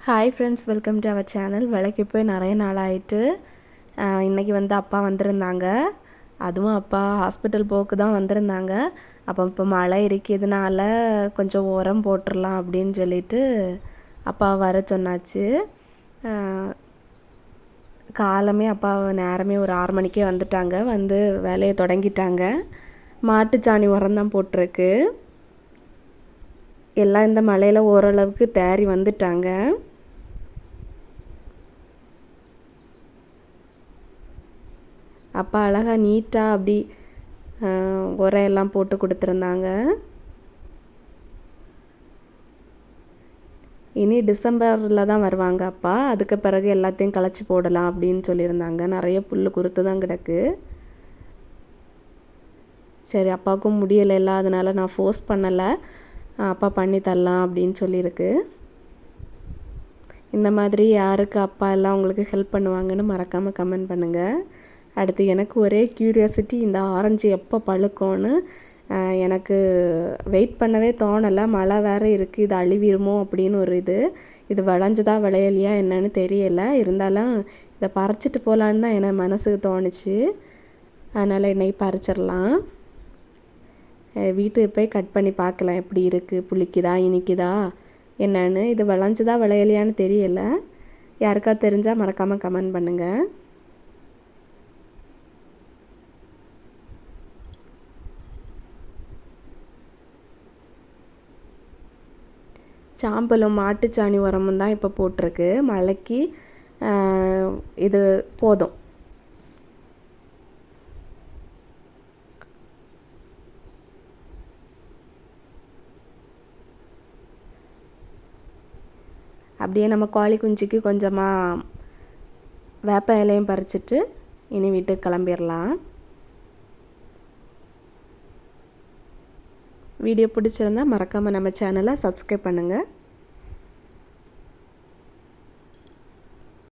Hi friends, welcome to our channel. விலைக்கு போய் நிறைய நாள் ஆயிட்டு இன்றைக்கி அப்பா வந்திருந்தாங்க. அதுவும் அப்பா ஹாஸ்பிட்டல் போக்கு தான் வந்திருந்தாங்க. இப்போ மழை இருக்கிறதுனால கொஞ்சம் உரம் போட்டுடலாம் அப்படின்னு சொல்லிட்டு அப்பா வர சொன்னாச்சு. காலமே அப்பா நேரமே ஒரு 6 மணிக்கே வந்துட்டாங்க. வந்து வேலையை தொடங்கிட்டாங்க. மாட்டுச்சாணி உரம் தான் போட்டிருக்கு. எல்லாம் இந்த மழையில் ஓரளவுக்கு தேறி வந்துட்டாங்க. அப்பா அழகாக நீட்டாக அப்படி உரையெல்லாம் போட்டு கொடுத்துருந்தாங்க. இனி டிசம்பரில் தான் வருவாங்க அப்பா. அதுக்கு பிறகு எல்லாத்தையும் களைச்சி போடலாம் அப்படின்னு சொல்லியிருந்தாங்க. நிறைய புல் குருத்து தான் கிடக்கு. சரி, அப்பாவுக்கும் முடியலைல்ல, அதனால் நான் ஃபோர்ஸ் பண்ணலை. அப்பா பண்ணி தரலாம் அப்படின்னு சொல்லியிருக்கு. இந்த மாதிரி யாருக்கு அப்பா எல்லாம் உங்களுக்கு ஹெல்ப் பண்ணுவாங்கன்னு மறக்காமல் கமெண்ட் பண்ணுங்கள். அடுத்து எனக்கு ஒரே க்யூரியாசிட்டி, இந்த ஆரஞ்சு எப்போ பழுக்கும்னு. எனக்கு வெயிட் பண்ணவே தோணலை. மழை வேறு இருக்குது, இது அழுவிடுமோ அப்படின்னு ஒரு இது விளைஞ்சதா விளையலையா என்னன்னு தெரியலை. இருந்தாலும் இதை பறிச்சிட்டு போகலான்னு தான் எனக்கு மனசுக்கு தோணுச்சு. அதனால் இன்னைக்கு பறிச்சிடலாம். வீட்டுக்கு போய் கட் பண்ணி பார்க்கலாம் எப்படி இருக்குது, புளிக்குதா இனிக்குதா என்னன்னு. இது விளைஞ்சதா விளையலையான்னு தெரியலை. யாருக்கா தெரிஞ்சால் மறக்காமல் கமெண்ட் பண்ணுங்கள். சாம்பலும் மாட்டுச்சாணி உரமும் தான் இப்போ போட்டிருக்கு. மழைக்கு இது போதும். அப்படியே நம்ம கோழி குஞ்சுக்கு கொஞ்சமாக வேப்ப இலையும் பறிச்சிட்டு இனி வீட்டுக்கு கிளம்பிடலாம். வீடியோ பிடிச்சிருந்தா மறக்காமல் நம்ம சேனலை சப்ஸ்கிரைப் பண்ணுங்கள்.